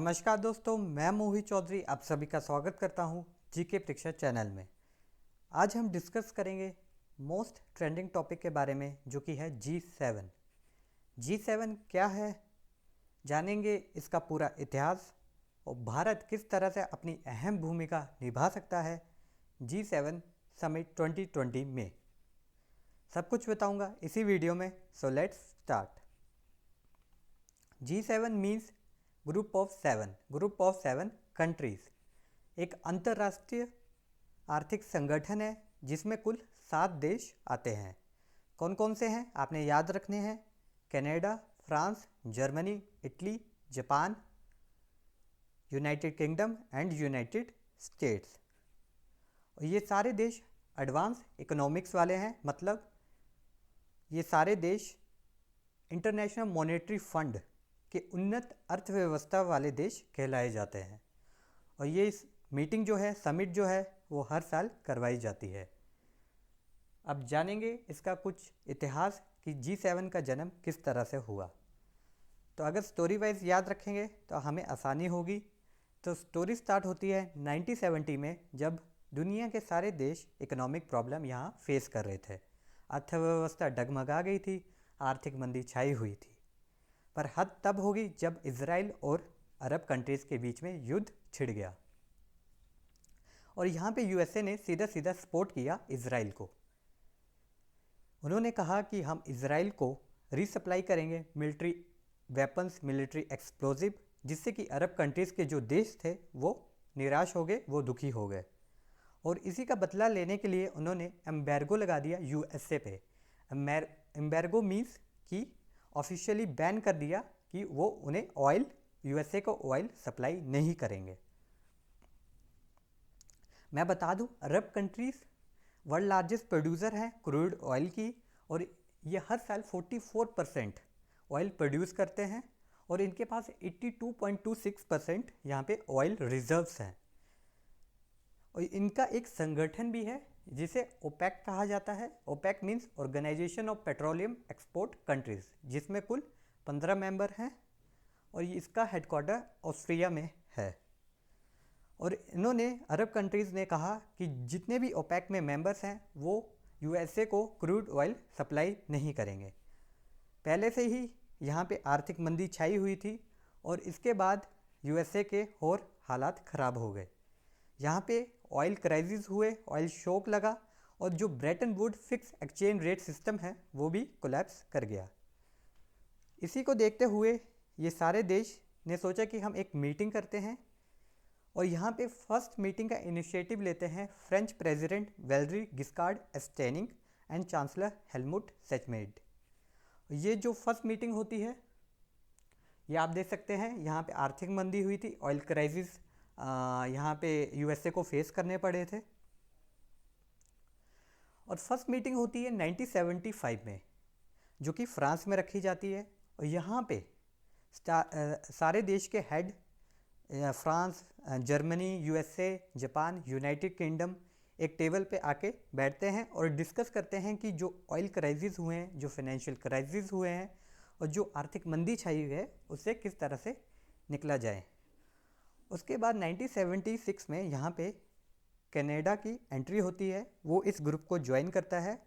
नमस्कार दोस्तों, मैं मोहित चौधरी आप सभी का स्वागत करता हूं जीके परीक्षा चैनल में। आज हम डिस्कस करेंगे मोस्ट ट्रेंडिंग टॉपिक के बारे में, जो कि है G7। G7 क्या है, जानेंगे इसका पूरा इतिहास और भारत किस तरह से अपनी अहम भूमिका निभा सकता है G7 समिट 2020 में। सब कुछ बताऊंगा इसी वीडियो में, so let's start. G7 means group of seven countries. एक अंतर्राष्ट्रीय आर्थिक संगठन है जिसमें कुल 7 देश आते हैं। कौन कौन से हैं आपने याद रखने हैं? Canada, France, Germany, Italy, Japan, United kingdom and United states. और ये सारे देश एडवांस इकोनॉमिक्स वाले हैं, मतलब ये सारे देश इंटरनेशनल मॉनेटरी फंड के उन्नत अर्थव्यवस्था वाले देश कहलाए जाते हैं। और ये इस मीटिंग जो है, समिट जो है, वो हर साल करवाई जाती है। अब जानेंगे इसका कुछ इतिहास कि G7 का जन्म किस तरह से हुआ। तो अगर स्टोरी वाइज याद रखेंगे तो हमें आसानी होगी। तो स्टोरी स्टार्ट होती है 1970 में, जब दुनिया के सारे देश इकोनॉमिक प्रॉब्लम यहाँ फेस कर रहे थे। अर्थव्यवस्था डगमगा गई थी, आर्थिक मंदी छाई हुई थी। पर हद तब होगी जब इजराइल और अरब कंट्रीज़ के बीच में युद्ध छिड़ गया और यहाँ पे यूएसए ने सीधा सीधा सपोर्ट किया इजराइल को। उन्होंने कहा कि हम इजराइल को रीसप्लाई करेंगे मिलिट्री वेपन्स, मिलिट्री एक्सप्लोजिव, जिससे कि अरब कंट्रीज़ के जो देश थे वो निराश हो गए, वो दुखी हो गए। और इसी का बदला लेने के लिए उन्होंने एम्बेर्गो लगा दिया यूएसए पे। एम्बेर्गो मीन्स कि ऑफिशियली बैन कर दिया कि वो उन्हें ऑयल, यूएसए को ऑयल सप्लाई नहीं करेंगे। मैं बता दूं, अरब कंट्रीज़ वर्ल्ड लार्जेस्ट प्रोड्यूसर हैं क्रूड ऑयल की, और ये हर साल 44% ऑयल प्रोड्यूस करते हैं और इनके पास 82.26% यहाँ पे ऑयल रिजर्व्स हैं। और इनका एक संगठन भी है जिसे ओपेक कहा जाता है। OPEC means organisation of petroleum export countries, जिसमें कुल 15 मेंबर हैं और इसका हेडक्वार्टर ऑस्ट्रिया में है। और इन्होंने, अरब कंट्रीज़ ने कहा कि जितने भी ओपेक में मेंबर्स हैं वो यूएसए को क्रूड ऑयल सप्लाई नहीं करेंगे। पहले से ही यहाँ पे आर्थिक मंदी छाई हुई थी और इसके बाद यूएसए के और हालात ख़राब हो गए। यहाँ पे ऑयल क्राइसिस हुए, ऑयल शॉक लगा और जो Brayton would fix exchange rate system है वो भी कोलैप्स कर गया। इसी को देखते हुए ये सारे देश ने सोचा कि हम एक मीटिंग करते हैं और यहाँ पे फर्स्ट मीटिंग का इनिशिएटिव लेते हैं French president Valery Giscard d'Estaing and chancellor Helmut Schmidt. ये जो फर्स्ट मीटिंग होती है, ये आप देख सकते हैं, यहाँ पे आर्थिक मंदी हुई थी, ऑयल क्राइसिस यहाँ पे यूएसए को फेस करने पड़े थे। और फर्स्ट मीटिंग होती है 1975 में, जो कि फ्रांस में रखी जाती है। और यहाँ पे सारे देश के head, France, Germany, USA, Japan, United kingdom, एक टेबल पे आके बैठते हैं और डिस्कस करते हैं कि जो ऑयल क्राइसिस हुए हैं, जो फाइनेंशियल क्राइसिस हुए हैं और जो आर्थिक मंदी छाई हुई है, उससे किस तरह से निकला जाए। उसके बाद 1976 में यहाँ पे कनाडा की एंट्री होती है, वो इस ग्रुप को ज्वाइन करता है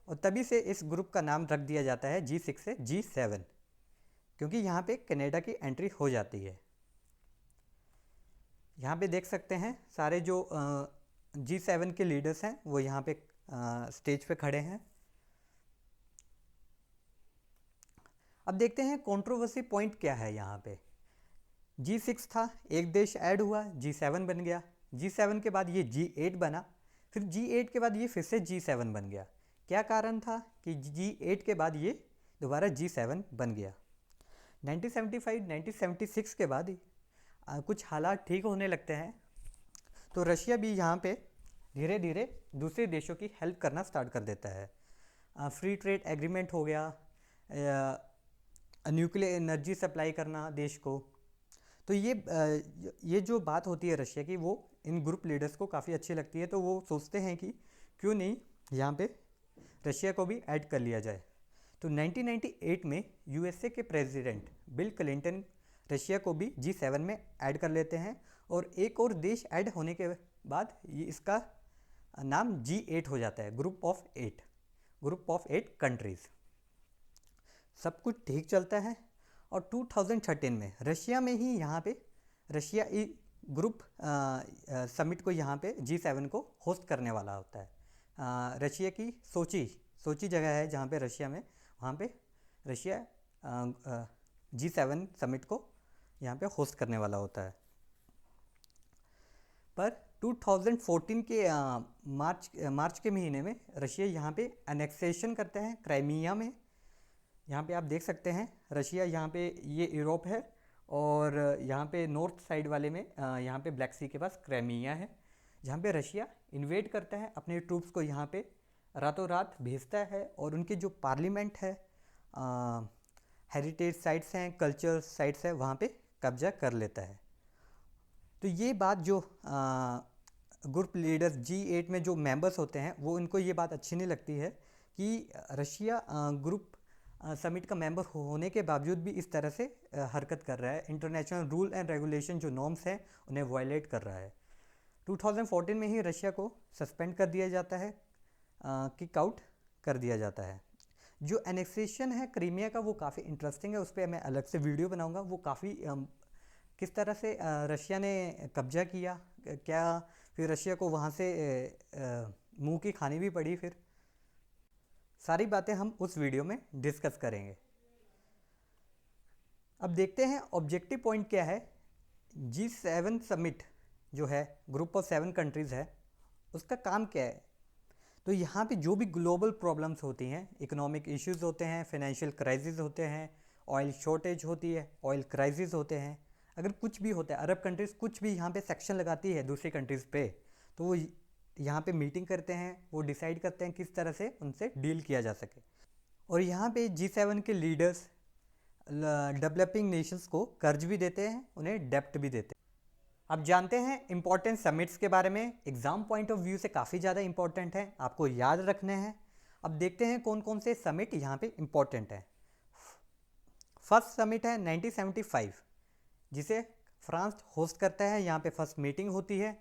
और तभी से इस ग्रुप का नाम रख दिया जाता है G6 से G7, क्योंकि यहाँ पे कनाडा की एंट्री हो जाती है। यहाँ पे देख सकते हैं सारे जो G7 के लीडर्स हैं वो यहाँ पे स्टेज पे खड़े हैं। अब देखते हैं कंट्रोवर्सी पॉइंट क्या है। यहाँ पे G6 था, एक देश ऐड हुआ, G7 बन गया। G7 के बाद ये G8 बना, फिर G8 के बाद ये फिर से G7 बन गया। क्या कारण था कि G8 के बाद ये दोबारा G7 बन गया? 1975-1976 के बाद कुछ हालात ठीक होने लगते हैं, तो रशिया भी यहाँ पे धीरे धीरे दूसरे देशों की हेल्प करना स्टार्ट कर देता है। फ्री ट्रेड एग्रीमेंट हो गया, न्यूक्लियर एनर्जी सप्लाई करना देश को। तो ये जो बात होती है रशिया की, वो इन ग्रुप लीडर्स को काफ़ी अच्छी लगती है, तो वो सोचते हैं कि क्यों नहीं यहाँ पे रशिया को भी ऐड कर लिया जाए। तो 1998 में यूएसए के प्रेसिडेंट बिल क्लिंटन रशिया को भी G7 में ऐड कर लेते हैं और एक और देश ऐड होने के बाद ये इसका नाम G8 हो जाता है, ग्रुप ऑफ 8 कंट्रीज़। सब कुछ ठीक चलता है और 2013 में रशिया में ही यहाँ पे रशिया ग्रुप समिट को यहाँ पे G7 को होस्ट करने वाला होता है। रशिया की सोची जगह है जहाँ पे रशिया में, वहाँ पे रशिया G7 समिट को यहाँ पे होस्ट करने वाला होता है। पर 2014 के मार्च के महीने में रशिया यहाँ पे एनेक्सेशन करता है क्राइमिया में। यहाँ पे आप देख सकते हैं रशिया, यहाँ पे ये यूरोप है और यहाँ पे नॉर्थ साइड वाले में यहाँ पे ब्लैक सी के पास क्राइमिया है, जहाँ पे रशिया इन्वेड करता है, अपने ट्रूप्स को यहाँ पे रातों रात भेजता है और उनके जो पार्लियामेंट है, हेरिटेज साइट्स हैं, कल्चर साइट्स है, वहाँ पे कब्जा कर लेता है। तो ये बात जो ग्रुप लीडर्स G8 में जो मेंबर्स होते हैं वो उनको ये बात अच्छी नहीं लगती है कि रशिया ग्रुप समिट का मेंबर होने के बावजूद भी इस तरह से हरकत कर रहा है, इंटरनेशनल रूल एंड रेगुलेशन जो नॉर्म्स हैं उन्हें वायलेट कर रहा है। 2014 में ही रशिया को सस्पेंड कर दिया जाता है, किक आउट कर दिया जाता है। जो एनेक्सेशन है क्रीमिया का वो काफ़ी इंटरेस्टिंग है, उस पर मैं अलग से वीडियो बनाऊंगा। वो काफ़ी किस तरह से रशिया ने कब्जा किया, क्या फिर रशिया को वहाँ से मुंह की खानी भी पड़ी, फिर सारी बातें हम उस वीडियो में डिस्कस करेंगे। अब देखते हैं ऑब्जेक्टिव पॉइंट क्या है। G7 समिट जो है, ग्रुप ऑफ 7 कंट्रीज़ है, उसका काम क्या है। तो यहाँ पे जो भी ग्लोबल प्रॉब्लम्स होती हैं, इकोनॉमिक इश्यूज होते हैं, फाइनेंशियल क्राइसिस होते हैं, ऑयल शॉर्टेज होती है, ऑयल क्राइसिस होते हैं, अगर कुछ भी होता है, अरब कंट्रीज़ कुछ भी यहाँ पे सेक्शन लगाती है दूसरी कंट्रीज़ पे, तो वो यहाँ पे मीटिंग करते हैं, वो डिसाइड करते हैं किस तरह से उनसे डील किया जा सके। और यहाँ पे G7 के लीडर्स डेवलपिंग नेशंस को कर्ज भी देते हैं, उन्हें डेप्ट भी देते हैं। अब जानते हैं इंपॉर्टेंट समिट्स के बारे में। एग्ज़ाम पॉइंट ऑफ व्यू से काफ़ी ज़्यादा इंपॉर्टेंट है, आपको याद रखने हैं। अब देखते हैं कौन कौन से समिट यहाँ पे इंपॉर्टेंट है। फर्स्ट समिट है 1975, जिसे फ्रांस होस्ट करता है, यहाँ पे फर्स्ट मीटिंग होती है।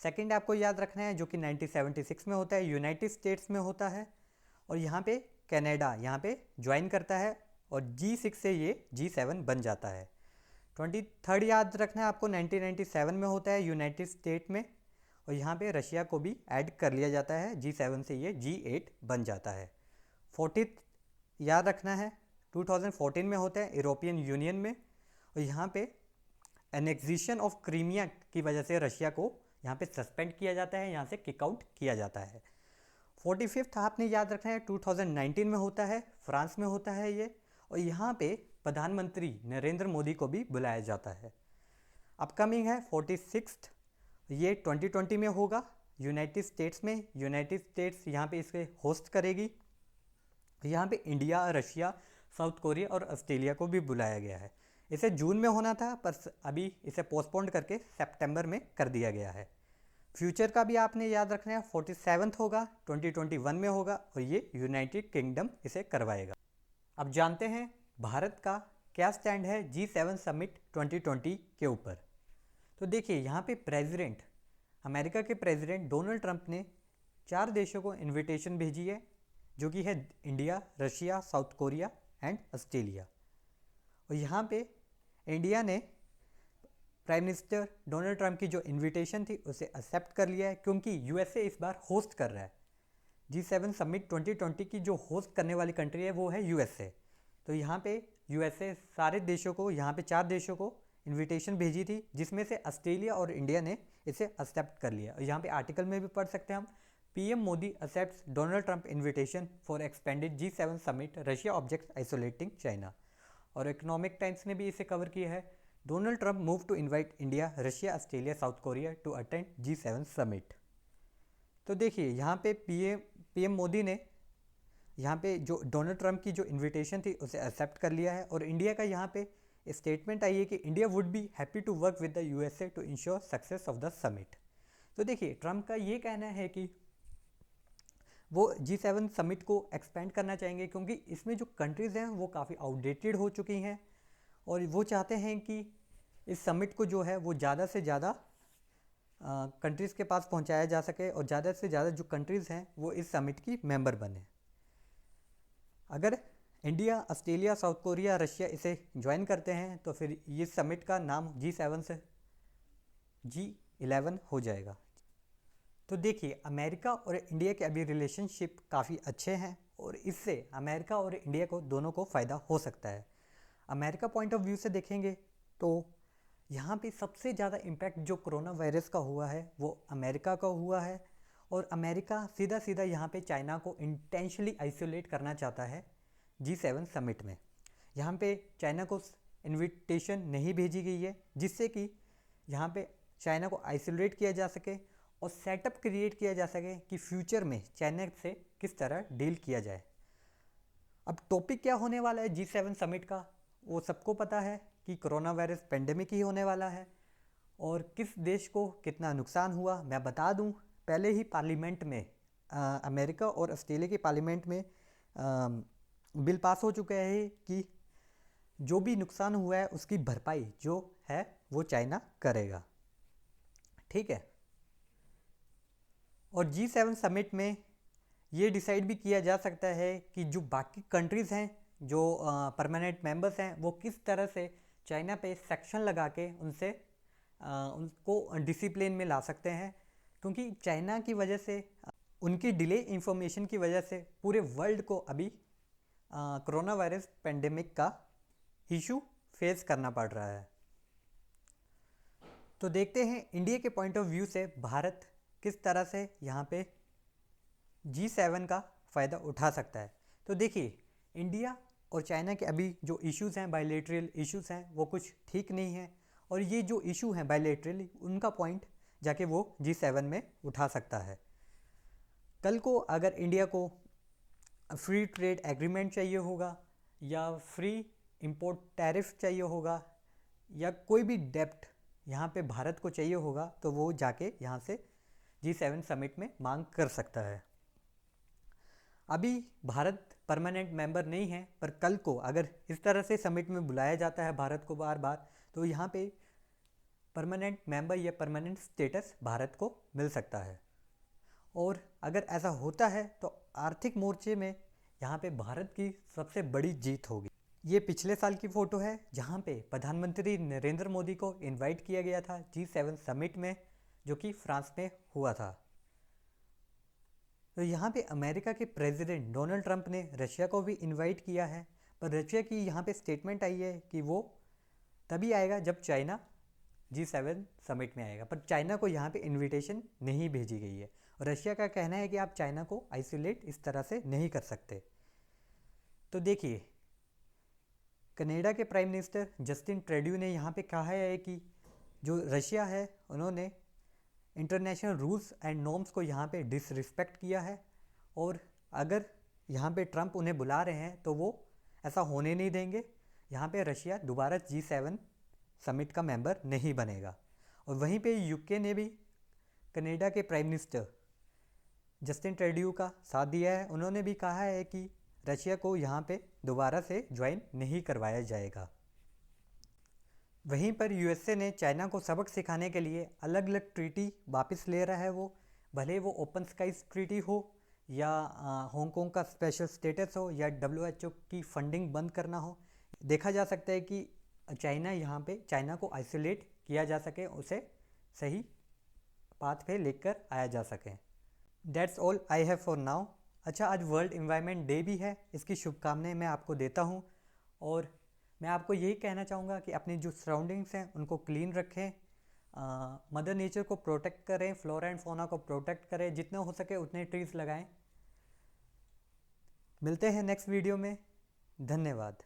सेकंड आपको याद रखना है जो कि 1976 में होता है, यूनाइटेड स्टेट्स में होता है, और यहाँ पे कनाडा यहाँ पे ज्वाइन करता है और G6 से ये G7 बन जाता है। 23rd याद रखना है आपको, 1997 में होता है यूनाइटेड स्टेट में, और यहाँ पे रशिया को भी ऐड कर लिया जाता है, G7 से ये G8 बन जाता है। 40th याद रखना है, 2014 में होता है यूरोपियन यूनियन में, और यहाँ पे एनेक्सेशन ऑफ क्रीमिया की वजह से रशिया को यहाँ पे सस्पेंड किया जाता है, यहाँ से किक आउट किया जाता है। 45th आपने याद रखना है, 2019 में होता है, फ्रांस में होता है ये, और यहाँ पे प्रधानमंत्री नरेंद्र मोदी को भी बुलाया जाता है। अपकमिंग है 46th, ये 2020 में होगा यूनाइटेड स्टेट्स में। यूनाइटेड स्टेट्स यहाँ पे इसे होस्ट करेगी। यहाँ पे इंडिया, रशिया, साउथ कोरिया और ऑस्ट्रेलिया को भी बुलाया गया है। इसे जून में होना था पर अभी इसे पोस्टपोन्ड करके सितंबर में कर दिया गया है। फ्यूचर का भी आपने याद रखना है, 47th होगा, 2021 में होगा, और ये यूनाइटेड किंगडम इसे करवाएगा। अब जानते हैं भारत का क्या स्टैंड है G7 समिट 2020 के ऊपर। तो देखिए यहाँ पे अमेरिका के प्रेसिडेंट डोनाल्ड ट्रंप ने 4 देशों को इनविटेशन भेजी है, जो कि है India, Russia, south Korea and Australia. और यहाँ पे इंडिया ने प्राइम मिनिस्टर डोनाल्ड ट्रंप की जो इनविटेशन थी उसे एक्सेप्ट कर लिया है, क्योंकि यूएसए इस बार होस्ट कर रहा है। G7 समिट 2020 की जो होस्ट करने वाली कंट्री है वो है यूएसए। तो यहाँ पे यूएसए सारे देशों को, यहाँ पे 4 देशों को इनविटेशन भेजी थी, जिसमें से ऑस्ट्रेलिया और इंडिया ने इसे एक्सेप्ट कर लिया। और यहाँ पे आर्टिकल में भी पढ़ सकते हैं हम, PM Modi accepts Donald Trump invitation for expanded G7 summit, Russia objects isolating China. और इकोनॉमिक टाइम्स ने भी इसे कवर किया है, Donald Trump move to invite India, Russia, Australia, South Korea to attend G7 summit. तो देखिए यहाँ पे पीएम मोदी ने यहाँ पे जो डोनाल्ड ट्रंप की जो इनविटेशन थी उसे एक्सेप्ट कर लिया है। और इंडिया का यहाँ पे स्टेटमेंट आई है कि India would be happy to work with the USA to ensure success of the summit. तो देखिए ट्रंप का ये कहना है कि वो G7 समिट को एक्सपेंड करना चाहेंगे, क्योंकि इसमें जो कंट्रीज़ हैं वो काफ़ी आउटडेटेड हो चुकी हैं, और वो चाहते हैं कि इस समिट को जो है वो ज़्यादा से ज़्यादा कंट्रीज़ के पास पहुंचाया जा सके और ज़्यादा से ज़्यादा जो कंट्रीज़ हैं वो इस समिट की मेंबर बने। अगर India, Australia, South Korea, Russia इसे ज्वाइन करते हैं तो फिर ये समिट का नाम G7 से G11 हो जाएगा। तो देखिए, अमेरिका और इंडिया के अभी रिलेशनशिप काफ़ी अच्छे हैं और इससे अमेरिका और इंडिया को दोनों को फ़ायदा हो सकता है। अमेरिका पॉइंट ऑफ व्यू से देखेंगे तो यहाँ पे सबसे ज़्यादा इम्पैक्ट जो कोरोना वायरस का हुआ है वो अमेरिका का हुआ है और अमेरिका सीधा सीधा यहाँ पे चाइना को इंटेंशनली आइसोलेट करना चाहता है G7 समिट में। यहाँ पे चाइना को इनविटेशन नहीं भेजी गई है जिससे कि यहाँ पे चाइना को आइसोलेट किया जा सके और सेटअप क्रिएट किया जा सके कि फ्यूचर में चाइना से किस तरह डील किया जाए। अब टॉपिक क्या होने वाला है G7 समिट का, वो सबको पता है कि कोरोना वायरस पेंडेमिक ही होने वाला है और किस देश को कितना नुकसान हुआ मैं बता दूं। पहले ही पार्लियामेंट में अमेरिका और ऑस्ट्रेलिया की पार्लियामेंट में बिल पास हो चुका है कि जो भी नुकसान हुआ है उसकी भरपाई जो है वो चाइना करेगा। ठीक है। और G7 समिट में ये डिसाइड भी किया जा सकता है कि जो बाकी कंट्रीज़ हैं जो परमानेंट मेंबर्स हैं वो किस तरह से चाइना पे सेक्शन लगा के उनको डिसिप्लिन में ला सकते हैं, क्योंकि चाइना की वजह से उनकी डिले इंफॉर्मेशन की वजह से पूरे वर्ल्ड को अभी कोरोना वायरस पेंडेमिक का इशू फेस करना पड़ रहा है। तो देखते हैं इंडिया के पॉइंट ऑफ व्यू से भारत किस तरह से यहाँ पे G7 का फ़ायदा उठा सकता है। तो देखिए, इंडिया और चाइना के अभी जो इश्यूज़ हैं, बायलैटरल इश्यूज़ हैं, वो कुछ ठीक नहीं हैं और ये जो इशू हैं बायलैटरल, उनका पॉइंट जाके वो G7 में उठा सकता है। कल को अगर इंडिया को फ्री ट्रेड एग्रीमेंट चाहिए होगा या फ्री इंपोर्ट टैरिफ चाहिए होगा या कोई भी डेप्ट यहाँ पे भारत को चाहिए होगा तो वो जाके यहाँ से G7 समिट में मांग कर सकता है। अभी भारत परमानेंट मेंबर नहीं है, पर कल को अगर इस तरह से समिट में बुलाया जाता है भारत को बार बार तो यहाँ पे परमानेंट मेंबर या परमानेंट स्टेटस भारत को मिल सकता है। और अगर ऐसा होता है तो आर्थिक मोर्चे में यहाँ पे भारत की सबसे बड़ी जीत होगी। ये पिछले साल की फ़ोटो है जहाँ पे प्रधानमंत्री नरेंद्र मोदी को इनवाइट किया गया था G7 समिट में, जो कि फ्रांस में हुआ था। तो यहाँ पे अमेरिका के प्रेसिडेंट डोनाल्ड ट्रंप ने रशिया को भी इनवाइट किया है, पर रशिया की यहाँ पे स्टेटमेंट आई है कि वो तभी आएगा जब चाइना G7 समिट में आएगा, पर चाइना को यहाँ पे इनविटेशन नहीं भेजी गई है और रशिया का कहना है कि आप चाइना को आइसोलेट इस तरह से नहीं कर सकते। तो देखिए, कनाडा के प्राइम मिनिस्टर जस्टिन ट्रूडो ने यहाँ पे कहा है कि जो रशिया है उन्होंने इंटरनेशनल रूल्स एंड नॉर्म्स को यहाँ पे डिसरिस्पेक्ट किया है और अगर यहाँ पे ट्रंप उन्हें बुला रहे हैं तो वो ऐसा होने नहीं देंगे। यहाँ पे रशिया दोबारा G7 समिट का मेंबर नहीं बनेगा। और वहीं पे यूके ने भी कनाडा के प्राइम मिनिस्टर जस्टिन ट्रूडो का साथ दिया है। उन्होंने भी कहा है कि रशिया को यहाँ पे दोबारा से ज्वाइन नहीं करवाया जाएगा। वहीं पर यूएसए ने चाइना को सबक सिखाने के लिए अलग अलग ट्रीटी वापस ले रहा है। वो भले वो ओपन स्काईज ट्रीटी हो या हांगकांग का स्पेशल स्टेटस हो या WHO की फंडिंग बंद करना हो, देखा जा सकता है कि चाइना को आइसोलेट किया जा सके, उसे सही पाथ पे लेकर आया जा सके। That's all I have for now. अच्छा, आज वर्ल्ड एनवायरनमेंट डे भी है, इसकी शुभकामनाएं मैं आपको देता हूँ और मैं आपको यही कहना चाहूँगा कि अपनी जो सराउंडिंग्स हैं उनको क्लीन रखें, मदर नेचर को प्रोटेक्ट करें, फ्लोरा एंड फौना को प्रोटेक्ट करें, जितना हो सके उतने ट्रीज लगाएं। मिलते हैं नेक्स्ट वीडियो में। धन्यवाद।